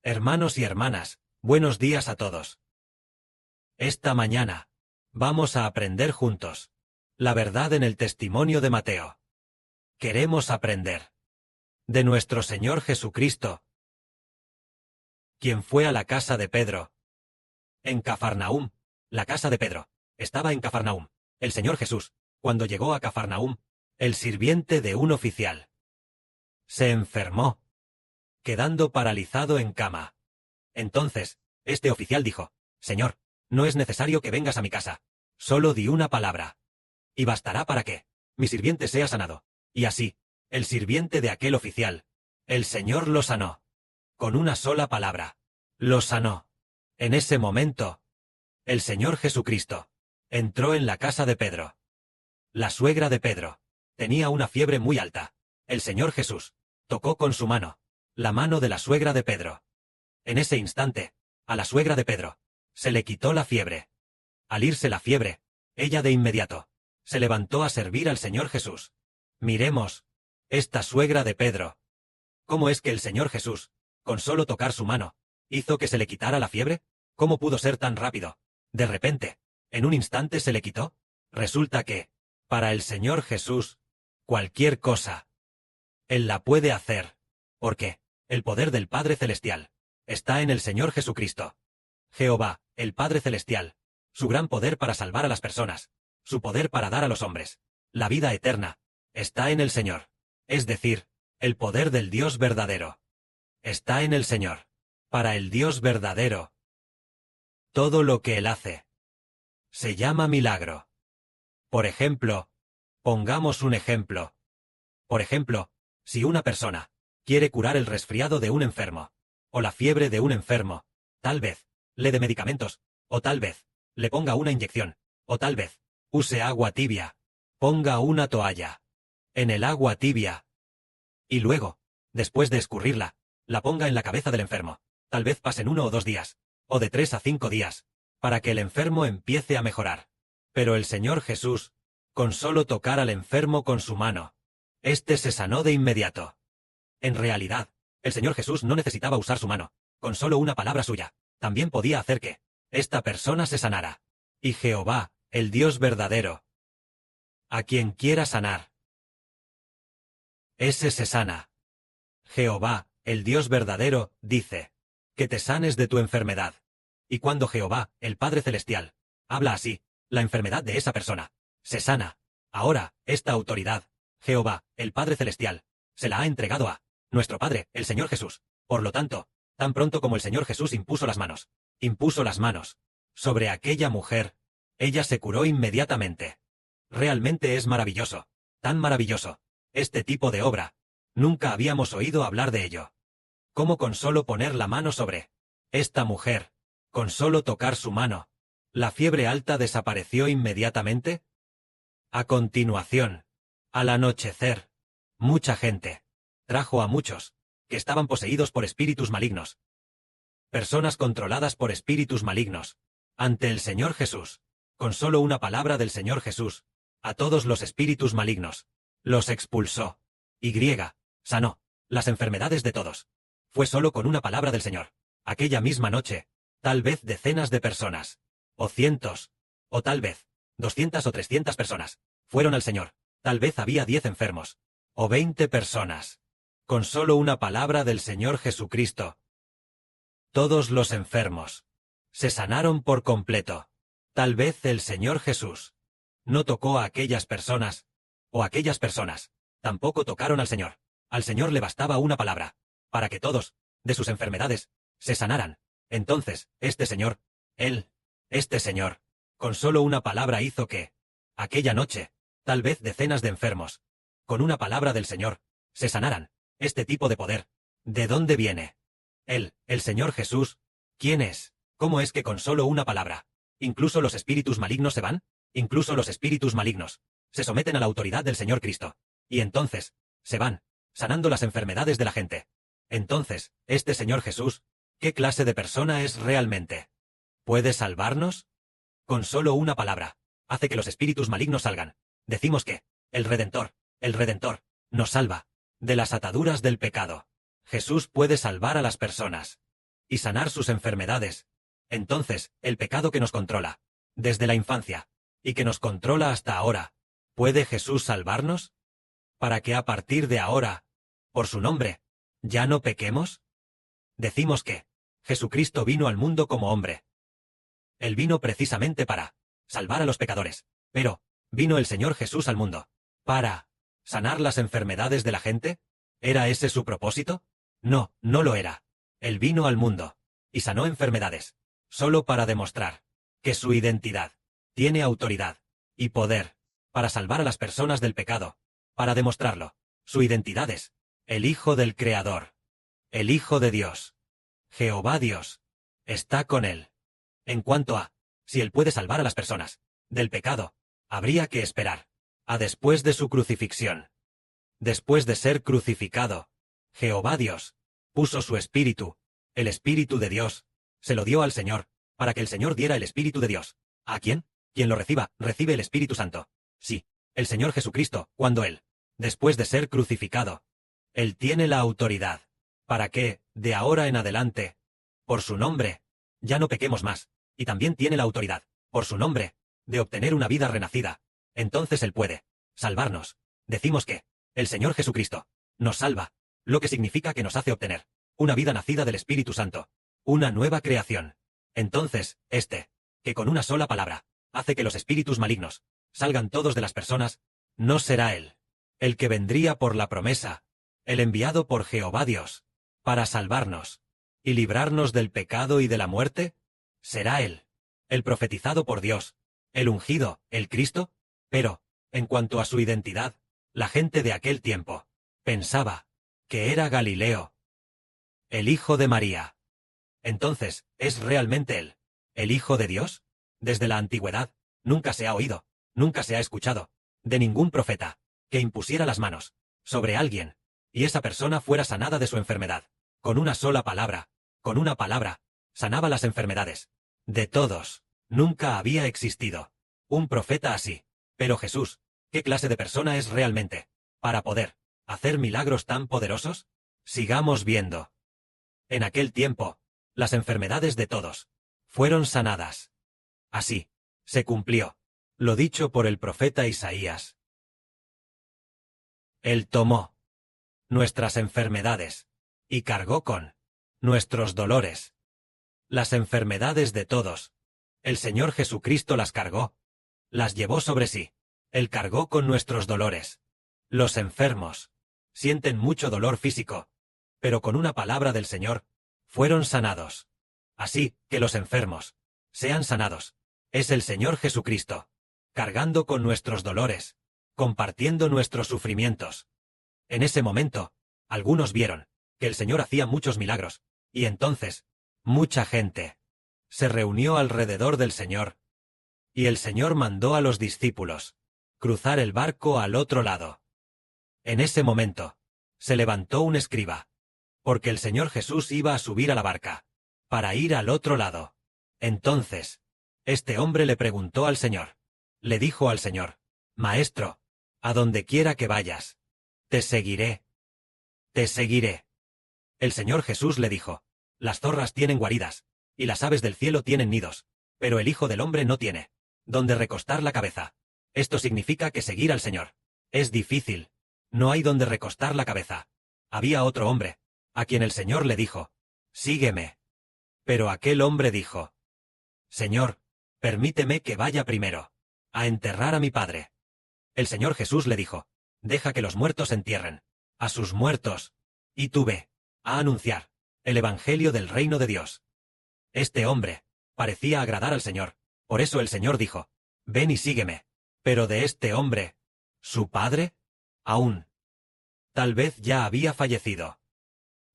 Hermanos y hermanas, buenos días a todos. Esta mañana vamos a aprender juntos la verdad en el testimonio de Mateo. Queremos aprender de nuestro Señor Jesucristo, quien fue a la casa de Pedro en Cafarnaúm. La casa de Pedro estaba en Cafarnaúm. El Señor Jesús, cuando llegó a Cafarnaúm, el sirviente de un oficial se enfermó, quedando paralizado en cama. Entonces, este oficial dijo: Señor, no es necesario que vengas a mi casa. Solo di una palabra, y bastará para que mi sirviente sea sanado. Y así, el sirviente de aquel oficial, el Señor lo sanó. Con una sola palabra, lo sanó. En ese momento, el Señor Jesucristo entró en la casa de Pedro. La suegra de Pedro tenía una fiebre muy alta. El Señor Jesús tocó con su mano la mano de la suegra de Pedro. En ese instante, a la suegra de Pedro se le quitó la fiebre. Al irse la fiebre, ella de inmediato se levantó a servir al Señor Jesús. Miremos esta suegra de Pedro. ¿Cómo es que el Señor Jesús, con solo tocar su mano, hizo que se le quitara la fiebre? ¿Cómo pudo ser tan rápido? De repente, en un instante se le quitó. Resulta que, para el Señor Jesús, cualquier cosa, Él la puede hacer, porque el poder del Padre Celestial está en el Señor Jesucristo. Jehová, el Padre Celestial, su gran poder para salvar a las personas, su poder para dar a los hombres la vida eterna, está en el Señor. Es decir, el poder del Dios verdadero está en el Señor. Para el Dios verdadero, todo lo que Él hace se llama milagro. Por ejemplo, pongamos un ejemplo. Por ejemplo, si una persona quiere curar el resfriado de un enfermo, o la fiebre de un enfermo, tal vez le dé medicamentos, o tal vez le ponga una inyección, o tal vez use agua tibia, ponga una toalla en el agua tibia, y luego, después de escurrirla, la ponga en la cabeza del enfermo. Tal vez pasen 1 o 2 días, o de 3 a 5 días, para que el enfermo empiece a mejorar. Pero el Señor Jesús, con solo tocar al enfermo con su mano, éste se sanó de inmediato. En realidad, el Señor Jesús no necesitaba usar su mano. Con solo una palabra suya, también podía hacer que esta persona se sanara. Y Jehová, el Dios verdadero, a quien quiera sanar, ese se sana. Jehová, el Dios verdadero, dice que te sanes de tu enfermedad. Y cuando Jehová, el Padre Celestial, habla así, la enfermedad de esa persona se sana. Ahora, esta autoridad, Jehová, el Padre Celestial, se la ha entregado a nuestro Padre, el Señor Jesús. Por lo tanto, tan pronto como el Señor Jesús impuso las manos sobre aquella mujer, ella se curó inmediatamente. Realmente es maravilloso, tan maravilloso, este tipo de obra. Nunca habíamos oído hablar de ello. ¿Cómo con solo poner la mano sobre esta mujer, con solo tocar su mano, la fiebre alta desapareció inmediatamente? A continuación, al anochecer, mucha gente trajo a muchos que estaban poseídos por espíritus malignos, personas controladas por espíritus malignos, ante el Señor Jesús. Con solo una palabra del Señor Jesús, a todos los espíritus malignos los expulsó. Y sanó las enfermedades de todos. Fue solo con una palabra del Señor. Aquella misma noche, tal vez decenas de personas, o cientos, o tal vez 200 o 300 personas, fueron al Señor. Tal vez había 10 enfermos, o 20 personas. Con solo una palabra del Señor Jesucristo, todos los enfermos se sanaron por completo. Tal vez el Señor Jesús no tocó a aquellas personas, o aquellas personas tampoco tocaron al Señor. Al Señor le bastaba una palabra para que todos, de sus enfermedades, se sanaran. Entonces, este Señor, este Señor, con solo una palabra hizo que, aquella noche, tal vez decenas de enfermos, con una palabra del Señor, se sanaran. Este tipo de poder, ¿de dónde viene? El Señor Jesús, ¿quién es? ¿Cómo es que con solo una palabra, incluso los espíritus malignos se van? Incluso los espíritus malignos se someten a la autoridad del Señor Cristo. Y entonces, se van, sanando las enfermedades de la gente. Entonces, este Señor Jesús, ¿qué clase de persona es realmente? ¿Puede salvarnos? Con solo una palabra, hace que los espíritus malignos salgan. Decimos que, el Redentor, nos salva de las ataduras del pecado. Jesús puede salvar a las personas y sanar sus enfermedades. Entonces, el pecado que nos controla, desde la infancia, y que nos controla hasta ahora, ¿puede Jesús salvarnos? ¿Para que a partir de ahora, por su nombre, ya no pequemos? Decimos que Jesucristo vino al mundo como hombre. Él vino precisamente para salvar a los pecadores. Pero, ¿vino el Señor Jesús al mundo para sanar las enfermedades de la gente? ¿Era ese su propósito? No, no lo era. Él vino al mundo y sanó enfermedades, solo para demostrar que su identidad tiene autoridad y poder para salvar a las personas del pecado. Para demostrarlo, su identidad es el Hijo del Creador, el Hijo de Dios. Jehová Dios está con él. En cuanto a si él puede salvar a las personas del pecado, habría que esperar a después de su crucifixión. Después de ser crucificado, Jehová Dios puso su espíritu, el Espíritu de Dios, se lo dio al Señor, para que el Señor diera el Espíritu de Dios. ¿A quién? Quien lo reciba, recibe el Espíritu Santo. Sí, el Señor Jesucristo, cuando Él, después de ser crucificado, Él tiene la autoridad, para que, de ahora en adelante, por su nombre, ya no pequemos más, y también tiene la autoridad, por su nombre, de obtener una vida renacida. Entonces Él puede salvarnos. Decimos que el Señor Jesucristo nos salva, lo que significa que nos hace obtener una vida nacida del Espíritu Santo, una nueva creación. Entonces, que con una sola palabra, hace que los espíritus malignos salgan todos de las personas, no será Él, el que vendría por la promesa, el enviado por Jehová Dios, para salvarnos y librarnos del pecado y de la muerte. ¿Será Él el profetizado por Dios, el ungido, el Cristo? Pero, en cuanto a su identidad, la gente de aquel tiempo pensaba que era Galileo, el hijo de María. Entonces, ¿es realmente Él el Hijo de Dios? Desde la antigüedad, nunca se ha oído, nunca se ha escuchado, de ningún profeta, que impusiera las manos sobre alguien, y esa persona fuera sanada de su enfermedad. Con una sola palabra, con una palabra, sanaba las enfermedades. De todos, nunca había existido un profeta así. Pero Jesús, ¿qué clase de persona es realmente, para poder hacer milagros tan poderosos? Sigamos viendo. En aquel tiempo, las enfermedades de todos fueron sanadas. Así, se cumplió lo dicho por el profeta Isaías. Él tomó nuestras enfermedades y cargó con nuestros dolores. Las enfermedades de todos, el Señor Jesucristo las cargó, las llevó sobre sí. Él cargó con nuestros dolores. Los enfermos sienten mucho dolor físico, pero con una palabra del Señor, fueron sanados. Así que los enfermos sean sanados. Es el Señor Jesucristo, cargando con nuestros dolores, compartiendo nuestros sufrimientos. En ese momento, algunos vieron que el Señor hacía muchos milagros, y entonces, mucha gente se reunió alrededor del Señor, y el Señor mandó a los discípulos cruzar el barco al otro lado. En ese momento, se levantó un escriba, porque el Señor Jesús iba a subir a la barca, para ir al otro lado. Entonces, este hombre le preguntó al Señor, le dijo al Señor, Maestro, a donde quiera que vayas, te seguiré. Te seguiré. El Señor Jesús le dijo, las zorras tienen guaridas, y las aves del cielo tienen nidos, pero el Hijo del Hombre no tiene donde recostar la cabeza. Esto significa que seguir al Señor es difícil. No hay donde recostar la cabeza. Había otro hombre, a quien el Señor le dijo, sígueme. Pero aquel hombre dijo, Señor, permíteme que vaya primero a enterrar a mi padre. El Señor Jesús le dijo, deja que los muertos entierren a sus muertos, y tú ve a anunciar el Evangelio del reino de Dios. Este hombre parecía agradar al Señor, por eso el Señor dijo, ven y sígueme. Pero de este hombre, su padre, aún, tal vez ya había fallecido,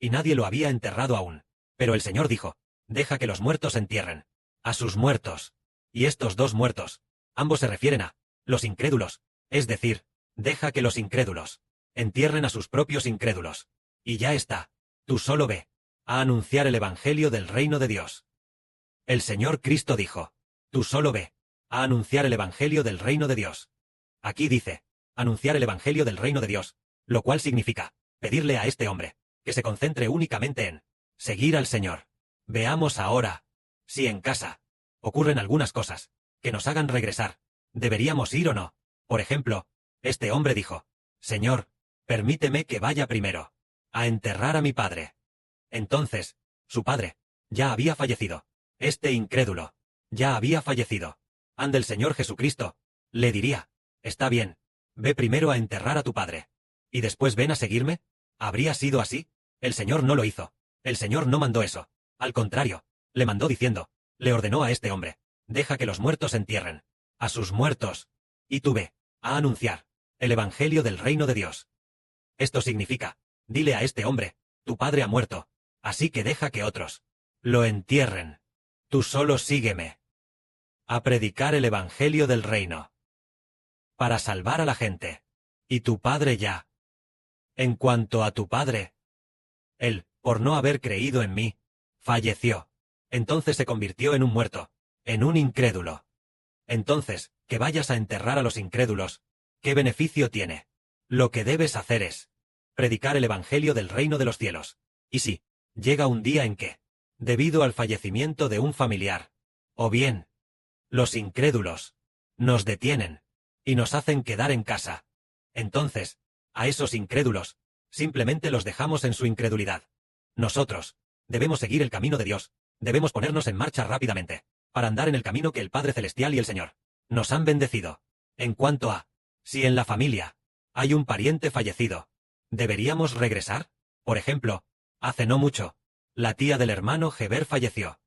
y nadie lo había enterrado aún. Pero el Señor dijo, deja que los muertos entierren a sus muertos. Y estos dos muertos, ambos se refieren a los incrédulos, es decir, deja que los incrédulos entierren a sus propios incrédulos. Y ya está, tú solo ve a anunciar el Evangelio del reino de Dios. El Señor Cristo dijo, tú solo ve a anunciar el Evangelio del reino de Dios. Aquí dice, anunciar el Evangelio del reino de Dios, lo cual significa pedirle a este hombre que se concentre únicamente en seguir al Señor. Veamos ahora, si en casa ocurren algunas cosas que nos hagan regresar, ¿deberíamos ir o no? Por ejemplo, este hombre dijo, Señor, permíteme que vaya primero a enterrar a mi padre. Entonces, su padre ya había fallecido. Este incrédulo ya había fallecido. Ande el Señor Jesucristo le diría, está bien, ve primero a enterrar a tu padre, y después ven a seguirme. ¿Habría sido así? El Señor no lo hizo. El Señor no mandó eso. Al contrario, le mandó diciendo, le ordenó a este hombre, deja que los muertos entierren a sus muertos, y tú ve a anunciar el Evangelio del reino de Dios. Esto significa, dile a este hombre, tu padre ha muerto, así que deja que otros lo entierren. Tú solo sígueme a predicar el Evangelio del reino para salvar a la gente. Y tu padre ya. En cuanto a tu padre, él, por no haber creído en mí, falleció. Entonces se convirtió en un muerto, en un incrédulo. Entonces, que vayas a enterrar a los incrédulos, ¿qué beneficio tiene? Lo que debes hacer es predicar el Evangelio del reino de los cielos. Y si llega un día en que, debido al fallecimiento de un familiar, o bien, los incrédulos nos detienen y nos hacen quedar en casa, entonces, a esos incrédulos, simplemente los dejamos en su incredulidad. Nosotros debemos seguir el camino de Dios, debemos ponernos en marcha rápidamente, para andar en el camino que el Padre Celestial y el Señor nos han bendecido. En cuanto a, si en la familia hay un pariente fallecido, ¿deberíamos regresar? Por ejemplo, hace no mucho, la tía del hermano Heber falleció.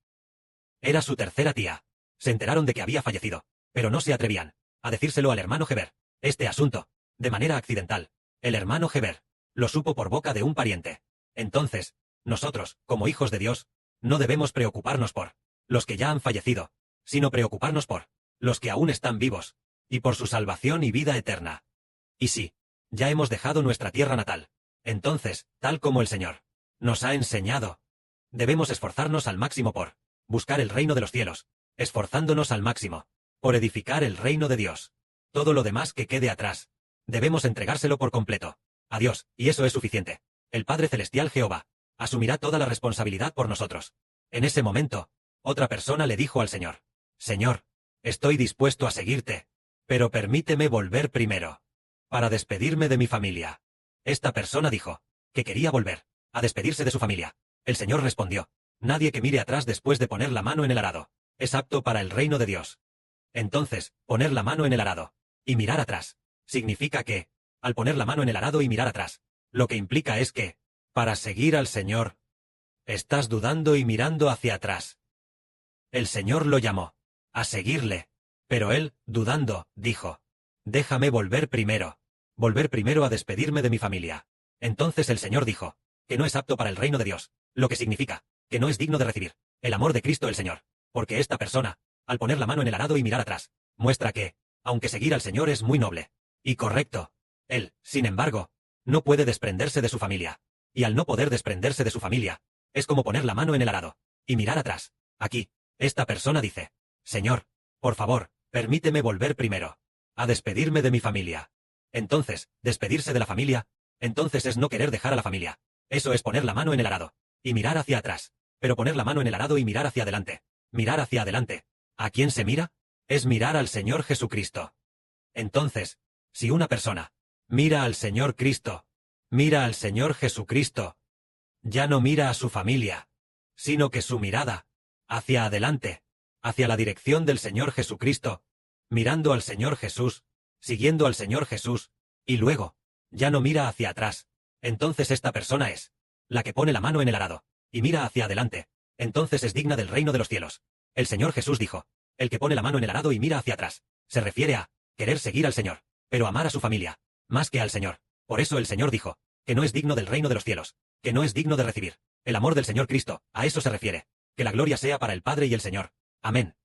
Era su tercera tía. Se enteraron de que había fallecido, pero no se atrevían a decírselo al hermano Heber. Este asunto, de manera accidental, el hermano Heber lo supo por boca de un pariente. Entonces, nosotros, como hijos de Dios, no debemos preocuparnos por los que ya han fallecido, sino preocuparnos por los que aún están vivos, y por su salvación y vida eterna. Y si ya hemos dejado nuestra tierra natal, entonces, tal como el Señor nos ha enseñado, debemos esforzarnos al máximo por buscar el reino de los cielos, esforzándonos al máximo por edificar el reino de Dios. Todo lo demás que quede atrás, debemos entregárselo por completo a Dios, y eso es suficiente. El Padre Celestial Jehová asumirá toda la responsabilidad por nosotros. En ese momento, otra persona le dijo al Señor, Señor, estoy dispuesto a seguirte, pero permíteme volver primero para despedirme de mi familia. Esta persona dijo que quería volver a despedirse de su familia. El Señor respondió, nadie que mire atrás después de poner la mano en el arado es apto para el reino de Dios. Entonces, poner la mano en el arado y mirar atrás significa que, al poner la mano en el arado y mirar atrás, lo que implica es que, para seguir al Señor, estás dudando y mirando hacia atrás. El Señor lo llamó a seguirle, pero él, dudando, dijo, déjame volver primero a despedirme de mi familia. Entonces el Señor dijo, que no es apto para el reino de Dios, lo que significa, que no es digno de recibir el amor de Cristo el Señor, porque esta persona, al poner la mano en el arado y mirar atrás, muestra que, aunque seguir al Señor es muy noble y correcto, él, sin embargo, no puede desprenderse de su familia, y al no poder desprenderse de su familia, es como poner la mano en el arado y mirar atrás. Aquí, esta persona dice, Señor, por favor, permíteme volver primero a despedirme de mi familia. Entonces, despedirse de la familia, entonces es no querer dejar a la familia. Eso es poner la mano en el arado y mirar hacia atrás, pero poner la mano en el arado y mirar hacia adelante. Mirar hacia adelante. ¿A quién se mira? Es mirar al Señor Jesucristo. Entonces, si una persona mira al Señor Cristo, mira al Señor Jesucristo, ya no mira a su familia, sino que su mirada, hacia adelante, hacia la dirección del Señor Jesucristo, mirando al Señor Jesús, siguiendo al Señor Jesús, y luego, ya no mira hacia atrás. Entonces esta persona es la que pone la mano en el arado y mira hacia adelante. Entonces es digna del reino de los cielos. El Señor Jesús dijo, el que pone la mano en el arado y mira hacia atrás, se refiere a querer seguir al Señor, pero amar a su familia, más que al Señor. Por eso el Señor dijo, que no es digno del reino de los cielos, que no es digno de recibir el amor del Señor Cristo. A eso se refiere. Que la gloria sea para el Padre y el Señor. Amén.